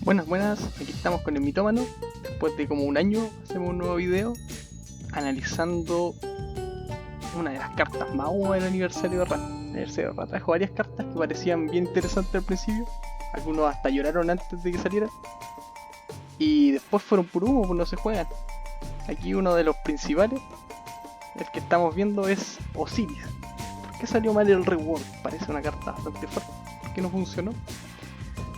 Buenas, buenas, aquí estamos con el mitómano. Después de como un año hacemos un nuevo video analizando una de las cartas más UMA del aniversario de Ra. El aniversario de Ra trajo varias cartas que parecían bien interesantes al principio. Algunos hasta lloraron antes de que saliera. Y después fueron por humo, pues no se juegan. Aquí uno de los principales, el que estamos viendo, es Osiris. ¿Por qué salió mal el reward? Parece una carta bastante fuerte. ¿Por qué no funcionó?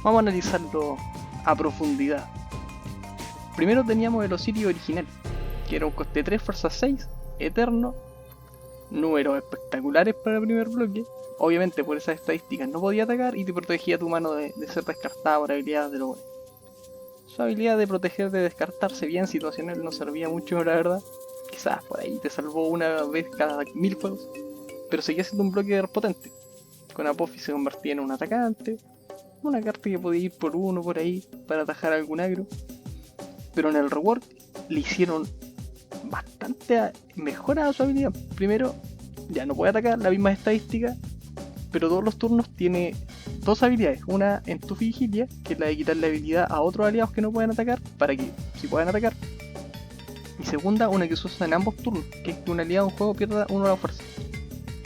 Vamos a analizarlo a profundidad. Primero teníamos el Osiris original, que era un coste 3, fuerza 6, eterno, números espectaculares para el primer bloque. Obviamente por esas estadísticas no podía atacar y te protegía tu mano de ser descartada por habilidades de lo bueno. Su habilidad de proteger de descartarse bien situacional no servía mucho, la verdad. Quizás por ahí te salvó una vez cada 1000 juegos, pero seguía siendo un bloque potente. Con Apophis se convertía en un atacante, una carta que podía ir por uno por ahí para atajar algún agro. Pero en el rework le hicieron bastante mejora a su habilidad. Primero, ya no puede atacar la misma estadística, pero todos los turnos tiene dos habilidades. Una en tu vigilia, que es la de quitar la habilidad a otros aliados que no pueden atacar, para que si puedan atacar. Y segunda, una que se usa en ambos turnos, que es que un aliado en juego pierda uno de la fuerza.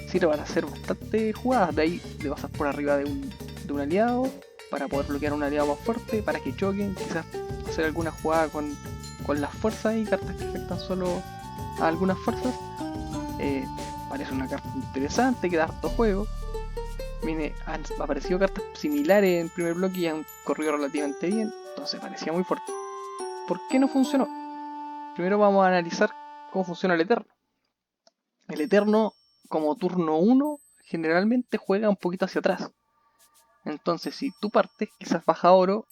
Sirve para hacer bastante jugadas, de ahí de pasar por arriba de un aliado, para poder bloquear a un aliado más fuerte, para que choquen, quizás hacer alguna jugada con las fuerzas y cartas que afectan solo a algunas fuerzas. Eh, Parece una carta interesante que da harto juego. Han aparecido cartas similares en primer bloque y han corrido relativamente bien, entonces parecía muy fuerte. ¿Por qué no funcionó? Primero vamos a analizar cómo funciona el Eterno. El Eterno, como turno 1, generalmente juega un poquito hacia atrás. Entonces, si tú partes, quizás baja oro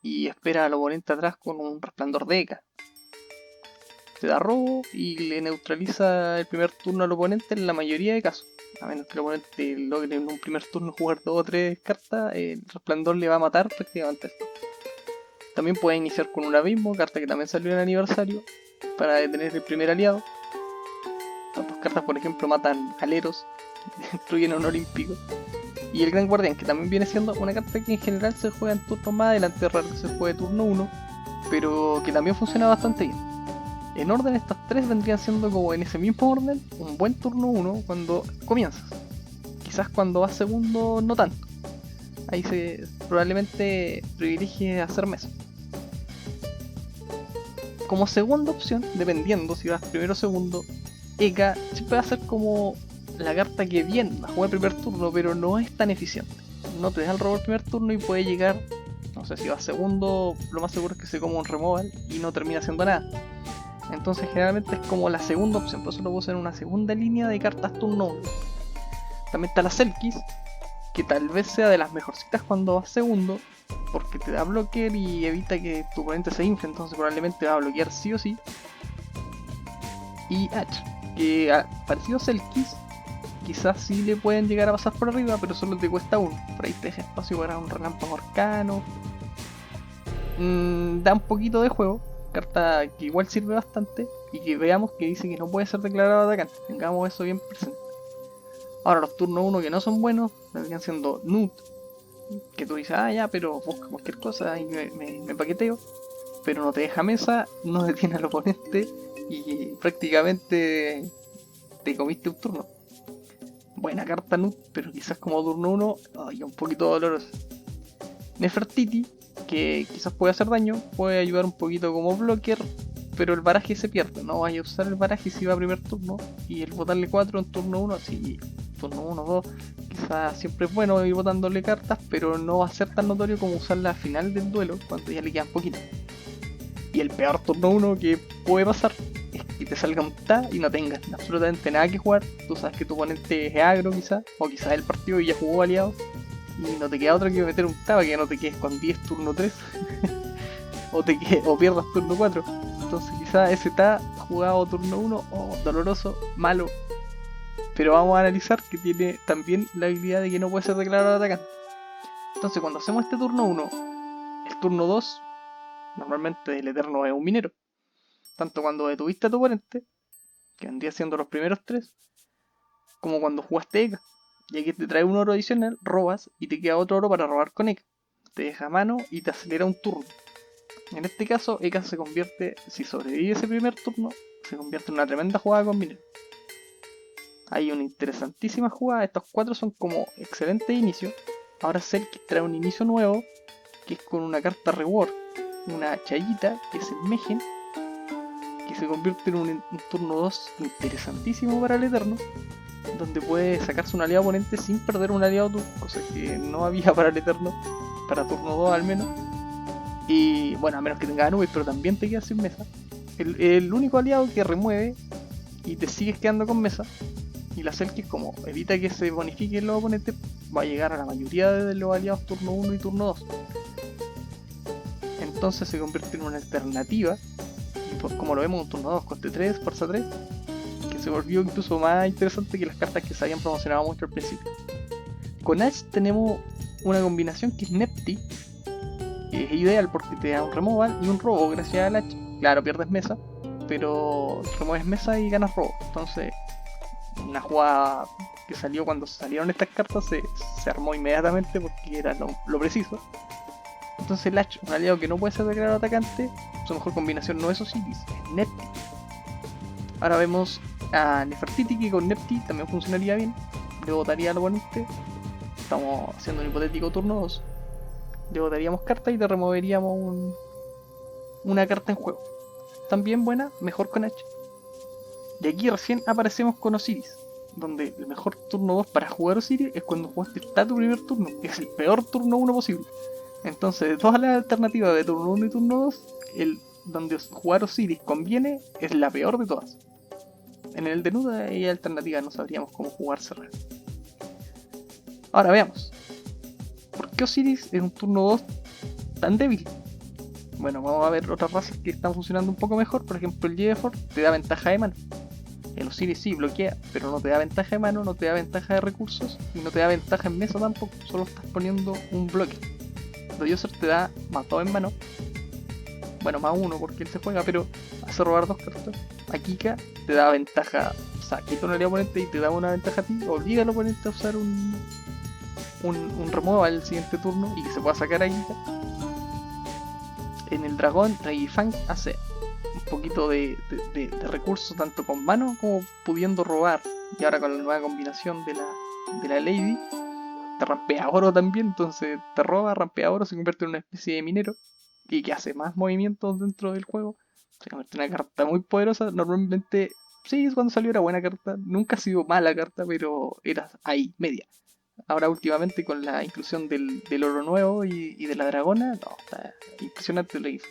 y espera al oponente atrás con un resplandor de Eka. Te da robo y le neutraliza el primer turno al oponente en la mayoría de casos. A menos que el oponente logre en un primer turno jugar 2 o 3 cartas, el resplandor le va a matar prácticamente. También puede iniciar con un abismo, carta que también salió en el aniversario, para detener el primer aliado. Estas dos cartas, por ejemplo, matan aleros, destruyen a un olímpico. Y el Gran Guardián, que también viene siendo una carta que en general se juega en turnos más adelante, raro que se juegue turno 1, pero que también funciona bastante bien. En orden estas tres vendrían siendo como en ese mismo orden un buen turno 1 cuando comienzas. Quizás cuando vas segundo no tanto. Ahí se probablemente privilegie hacer mesa. Como segunda opción, dependiendo si vas primero o segundo, Eka siempre va a ser como la carta que viene a jugar el primer turno, pero no es tan eficiente. No te deja el robo el primer turno y puede llegar, no sé si vas segundo, lo más seguro es que se coma un removal y no termina haciendo nada. Entonces generalmente es como la segunda opción, por eso lo puse en una segunda línea de cartas turno 1. También está la Selkis, que tal vez sea de las mejorcitas cuando vas segundo, porque te da bloquear y evita que tu oponente se infle, entonces probablemente va a bloquear sí o sí. Y H, que parecido a Selkis, quizás sí le pueden llegar a pasar por arriba, pero solo te cuesta uno. Por ahí te deja espacio para un relámpago arcano. Da un poquito de juego, carta que igual sirve bastante y que veamos que dice que no puede ser declarado atacante. Tengamos eso bien presente. Ahora los turnos 1 que no son buenos vendrían siendo Nut, que tú dices, ah ya, pero busca cualquier cosa y me paqueteo, pero no te deja mesa, no detiene al oponente y prácticamente te comiste un turno. Buena carta Nut, pero quizás como turno 1, un poquito doloroso. Nefertiti, que quizás puede hacer daño, puede ayudar un poquito como blocker, pero el baraje se pierde. No vaya a usar el baraje si va a primer turno y el botarle 4 en turno 1, si turno 1 o 2, quizás siempre es bueno ir botándole cartas, pero no va a ser tan notorio como usarla al final del duelo, cuando ya le quedan poquito. Y el peor turno 1 que puede pasar es que te salga un TA y no tengas absolutamente nada que jugar. Tú sabes que tu oponente es agro quizás, o quizás el partido y ya jugó aliado, y no te queda otra que meter un TA para que no te quedes con 10 turno 3 o pierdas turno 4. Entonces quizás ese TA jugado turno 1, doloroso, malo. Pero vamos a analizar que tiene también la habilidad de que no puede ser declarado atacante. Entonces cuando hacemos este turno 1, el turno 2, normalmente el Eterno es un minero. Tanto cuando detuviste a tu oponente, que vendría siendo los primeros 3, como cuando jugaste Eka. Y aquí te trae un oro adicional, robas y te queda otro oro para robar con Eka. te deja a mano y te acelera un turno. En este caso, Eka se convierte, si sobrevive ese primer turno, se convierte en una tremenda jugada con minero. Hay una interesantísima jugada, estos 4 son como excelentes inicios. Ahora Selkis trae un inicio nuevo, que es con una carta reward, una chayita, que es el Megen, que se convierte en un turno 2 interesantísimo para el Eterno, donde puede sacarse un aliado oponente sin perder un aliado turno, cosa que no había para el Eterno, para turno 2 al menos. Y bueno, a menos que tenga nubes, pero también te quedas sin mesa. El único aliado que remueve y te sigues quedando con mesa. Y la Selkis, como evita que se bonifiquen los oponentes, va a llegar a la mayoría de los aliados turno 1 y turno 2. Entonces se convierte en una alternativa. Y pues, como lo vemos, un turno 2 coste 3, fuerza 3. Que se volvió incluso más interesante que las cartas que se habían promocionado mucho al principio. Con Ash tenemos una combinación que es Nepti. Es ideal porque te da un removal y un robo gracias al H. Claro, pierdes mesa, pero remueves mesa y ganas robo. Entonces, una jugada que salió cuando salieron estas cartas se armó inmediatamente porque era lo preciso. Entonces el H, un aliado que no puede ser declarado atacante, su mejor combinación no es Osiris, es Nepti. Ahora vemos a Nefertiti, que con Nepti también funcionaría bien. Le botaría al oponente. Estamos haciendo un hipotético turno 2. Le botaríamos carta y le removeríamos una carta en juego. También buena, mejor con H. Y aquí recién aparecemos con Osiris, donde el mejor turno 2 para jugar Osiris es cuando jugaste está tu primer turno, que es el peor turno 1 posible. Entonces, de todas las alternativas de turno 1 y turno 2, el donde jugar Osiris conviene es la peor de todas. En el de Nuda hay alternativas, no sabríamos cómo jugar cerrar. Ahora veamos. ¿Por qué Osiris es un turno 2 tan débil? Bueno, vamos a ver otras razas que están funcionando un poco mejor. Por ejemplo, el Yefor te da ventaja de mano. El Osiris sí bloquea, pero no te da ventaja de mano, no te da ventaja de recursos y no te da ventaja en mesa tampoco. Solo estás poniendo un bloque. El Yoser te da más 2 en mano. Bueno, más 1 porque él se juega, pero hace robar 2 cartas. A Kika te da ventaja, o sea, quita un aliado oponente y te da una ventaja a ti. Obliga al oponente a usar un removal al siguiente turno y que se pueda sacar a Kika. En el dragón, Regifang hace un poquito de recursos tanto con mano como pudiendo robar. Y ahora con la nueva combinación de la Lady, te rampea oro también, entonces te roba, rampea oro, se convierte en una especie de minero y que hace más movimientos dentro del juego. Se convierte en una carta muy poderosa. Normalmente, sí, cuando salió era buena carta, nunca ha sido mala carta, pero era ahí, media. Ahora últimamente con la inclusión del oro nuevo y de la dragona, no, está impresionante lo que hizo.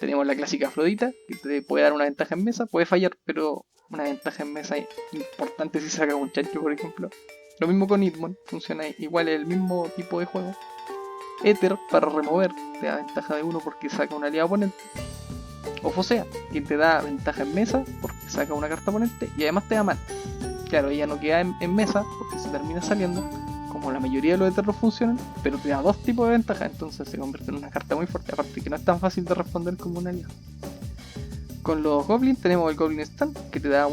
Tenemos la clásica Afrodita, que te puede dar una ventaja en mesa, puede fallar, pero una ventaja en mesa es importante si saca un chancho, por ejemplo. Lo mismo con Hitmon, funciona igual, el mismo tipo de juego. Ether, para remover, te da ventaja de 1 porque saca un aliado oponente. O Fosea, quien te da ventaja en mesa porque saca una carta oponente y además te da mana. Claro, ella no queda en mesa porque se termina saliendo, como la mayoría de los Eternos funcionan, pero te da 2 tipos de ventaja, entonces se convierte en una carta muy fuerte, aparte que no es tan fácil de responder como un aliado. Con los Goblins tenemos el Goblin Stand, que te da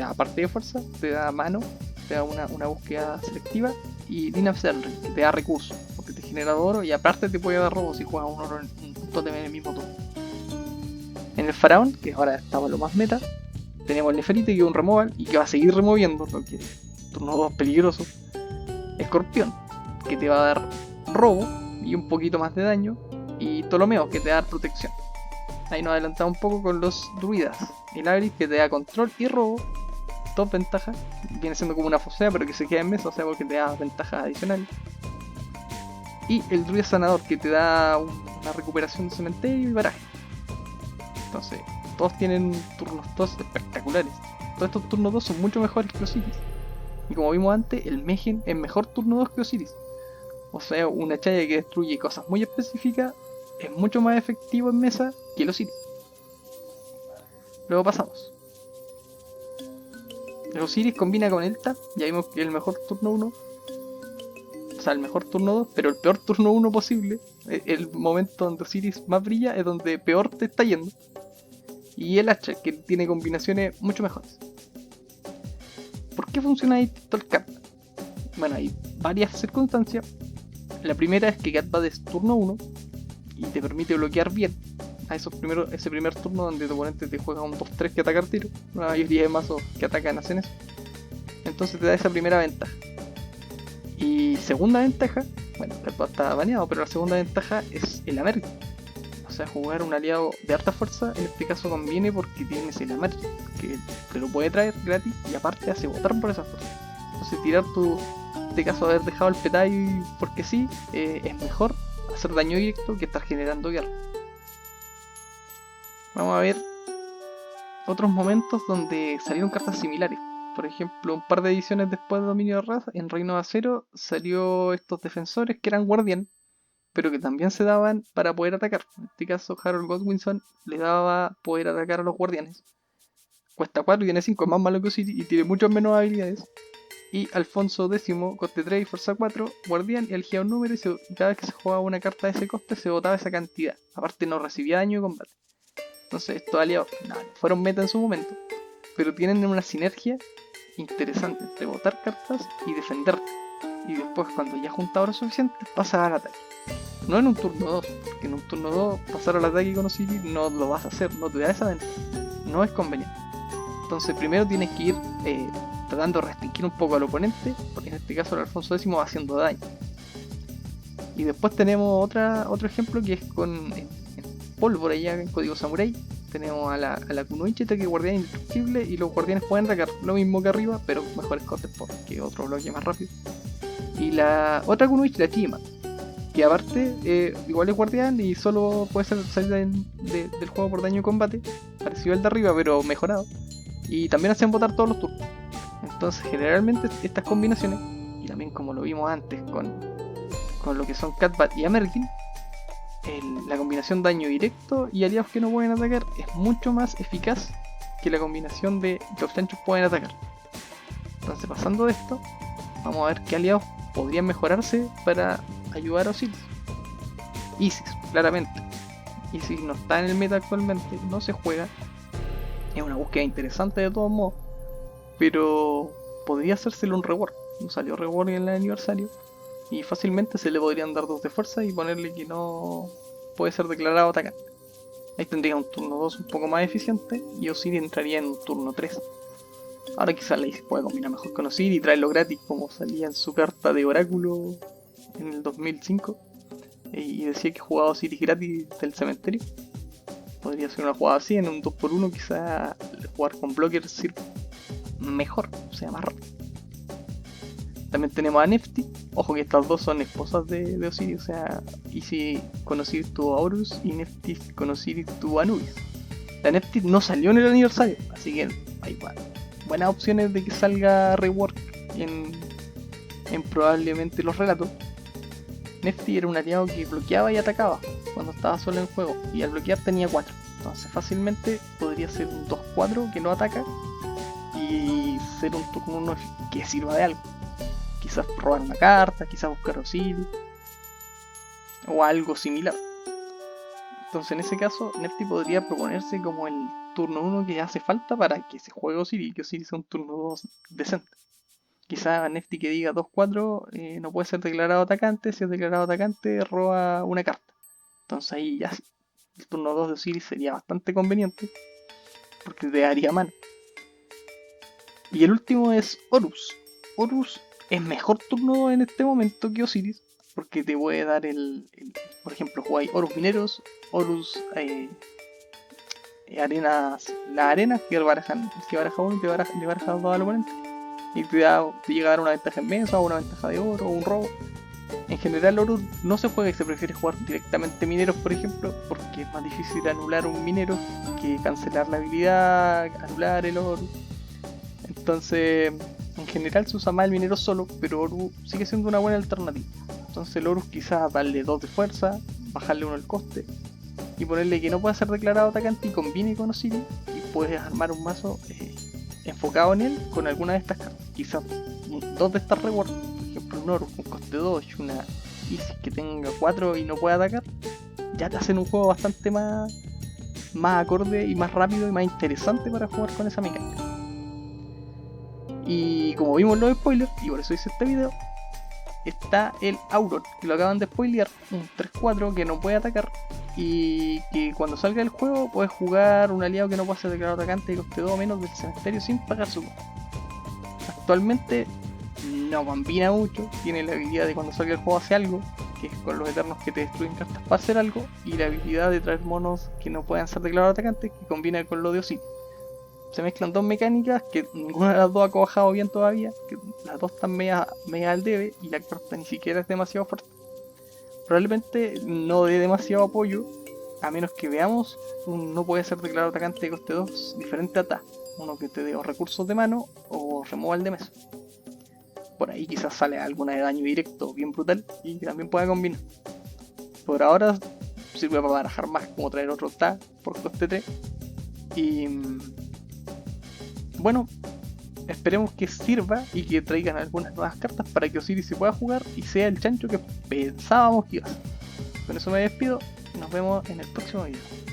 aparte de fuerza, te da mano, te da una búsqueda selectiva, y Dynam Selring, que te da recursos, porque te genera oro y aparte te puede dar robo si juegas un oro un totem en el mismo turno. En el Faraón, que ahora estaba lo más meta, tenemos el Neferite, que es un removal y que va a seguir removiendo, lo que es turno 2 peligroso. Escorpión, que te va a dar robo y un poquito más de daño. Y Ptolomeo, que te da protección. Ahí nos adelantamos un poco con los druidas. El Aberith, que te da control y robo. Dos ventajas. Viene siendo como una fosea, pero que se queda en mesa, o sea, porque te da ventajas adicionales. Y el druida sanador, que te da una recuperación de cementerio y baraje. Entonces, todos tienen turnos 2 espectaculares. Todos estos turnos 2 son mucho mejores que Osiris. Y como vimos antes, el Megen es mejor turno 2 que Osiris. O sea, una chaya que destruye cosas muy específicas es mucho más efectivo en mesa que el Osiris. Luego pasamos. El Osiris combina con Elta. Ya vimos que es el mejor turno 1. O sea, el mejor turno 2, pero el peor turno 1 posible. El momento donde Osiris más brilla es donde peor te está yendo. Y el hacha, que tiene combinaciones mucho mejores. ¿Por qué funciona distinto el carta? Bueno, hay varias circunstancias. La primera es que Catbad es turno 1 y te permite bloquear bien a ese primer turno donde tu oponente te juega un 2-3 que ataca al tiro. La mayoría de mazos que atacan hacen eso. Entonces te da esa primera ventaja. Y segunda ventaja, bueno, Catbad está baneado, pero la segunda ventaja es el Amergin. O sea, jugar un aliado de harta fuerza, en este caso conviene porque tienes el Amergin, que te lo puede traer gratis y aparte hace votar por esa fuerza. Entonces tirar en este caso haber dejado el petai porque sí, es mejor hacer daño directo que estar generando guerra. Vamos a ver otros momentos donde salieron cartas similares. Por ejemplo, un par de ediciones después de Dominio de Raza, en Reino de Acero salió estos defensores que eran guardián, pero que también se daban para poder atacar. En este caso, Harold Godwinson le daba poder atacar a los guardianes. Cuesta 4 y tiene 5, es más malo que Osiris y tiene muchas menos habilidades. Y Alfonso X, coste 3 y fuerza 4, guardián, y elegía un número y cada vez que se jugaba una carta de ese coste se botaba esa cantidad. Aparte no recibía daño de combate. Entonces estos aliados no fueron meta en su momento, pero tienen una sinergia interesante entre botar cartas y defenderte. Y después cuando ya juntado lo suficiente, pasas al ataque. No en un turno 2, porque en un turno 2 pasar al ataque con Osiris no lo vas a hacer, no te da esa ventaja. No es conveniente. Entonces primero tienes que ir tratando de restringir un poco al oponente, porque en este caso el Alfonso X va haciendo daño. Y después tenemos otro ejemplo que es con Pólvora ya en Código Samurai. Tenemos a la Kunoichita, que es guardián indestructible y los guardianes pueden atacar lo mismo que arriba, pero mejores costes porque otro bloque más rápido. Y la otra Kunoichita, Chima, que aparte igual es guardián y solo puede salir del juego por daño de combate, parecido al de arriba pero mejorado. Y también hacen botar todos los turnos. Entonces generalmente estas combinaciones, y también como lo vimos antes con lo que son Catbad y Amergin, la combinación daño directo y aliados que no pueden atacar es mucho más eficaz que la combinación de los chanchos pueden atacar. Entonces pasando de esto, vamos a ver qué aliados podrían mejorarse para ayudar a Osiris. Isis, claramente. Isis no está en el meta actualmente, no se juega. Es una búsqueda interesante de todos modos, pero podría hacérselo un rework. No salió rework en el aniversario y fácilmente se le podrían dar 2 de fuerza y ponerle que no puede ser declarado atacante. Ahí tendría un turno 2 un poco más eficiente y Osiris entraría en un turno 3. Ahora quizás la Isis puede combinar mejor con Osiris y traerlo gratis como salía en su carta de oráculo en el 2005 y decía que jugaba Osiris gratis del cementerio. Podría ser una jugada así, en un 2x1 quizá jugar con blockers sirve mejor, o sea, más rápido. También tenemos a Nefty. Ojo que estas dos son esposas de Osiris, o sea, Isis con Osiris tuvo a Horus y Nefty con Osiris tuvo a Anubis. La Nefty no salió en el aniversario, así que hay buenas opciones de que salga rework en probablemente los relatos. Nefty era un aliado que bloqueaba y atacaba cuando estaba solo en juego, y al bloquear tenía 4. Entonces fácilmente podría ser un 2-4 que no ataca y ser un turno 1 que sirva de algo. Quizás robar una carta, quizás buscar Osiris o algo similar. Entonces en ese caso Nefty podría proponerse como el turno 1 que hace falta para que se juegue Osiris y que Osiris sea un turno 2 decente. Quizás Nefty que diga 2-4 no puede ser declarado atacante, si es declarado atacante roba una carta. Entonces ahí ya el turno 2 de Osiris sería bastante conveniente porque te daría mano. Y el último es Horus. Horus es mejor turno en este momento que Osiris porque te puede dar por ejemplo, jugáis Horus Mineros, Horus Arenas, las arenas que baraja uno y le baraja 2 al oponente y te llega a dar una ventaja en mesa o una ventaja de oro o un robo. En general Horus no se juega y se prefiere jugar directamente mineros, por ejemplo, porque es más difícil anular un minero que cancelar la habilidad, anular el Horus. Entonces en general se usa más el minero solo, pero Horus sigue siendo una buena alternativa. Entonces el Horus quizás darle 2 de fuerza, bajarle 1 el coste y ponerle que no pueda ser declarado atacante y combine con Osiris y puedes armar un mazo enfocado en él con alguna de estas cartas. Quizás 2 de estas rewards, por ejemplo un Horus con coste 2 y una Isis que tenga 4 y no pueda atacar, ya te hacen un juego bastante más acorde y más rápido y más interesante para jugar con esa mecánica. Y como vimos los spoilers, y por eso hice este video, está el Auron, que lo acaban de spoilear, un 3-4 que no puede atacar y que cuando salga del juego puedes jugar un aliado que no puede ser declarado atacante y coste 2 o menos del cementerio sin pagar su coste. Actualmente no combina mucho, tiene la habilidad de cuando salga el juego hace algo, que es con los eternos que te destruyen cartas para hacer algo, y la habilidad de traer monos que no puedan ser declarados atacantes, que combina con lo de Osiris. Se mezclan dos mecánicas que ninguna de las dos ha cojado bien todavía, que las dos están media al debe y la carta ni siquiera es demasiado fuerte. Probablemente no dé demasiado apoyo, a menos que veamos un no puede ser declarado atacante de coste 2 diferente a Ta, uno que te dé o recursos de mano o removal de mesa. Por ahí quizás sale alguna de daño directo bien brutal y que también pueda combinar. Por ahora sirve para barajar más, como traer otro Ta por coste 3. Y bueno, esperemos que sirva y que traigan algunas nuevas cartas para que Osiris se pueda jugar y sea el chancho que pensábamos que iba a ser. Con eso me despido y nos vemos en el próximo video.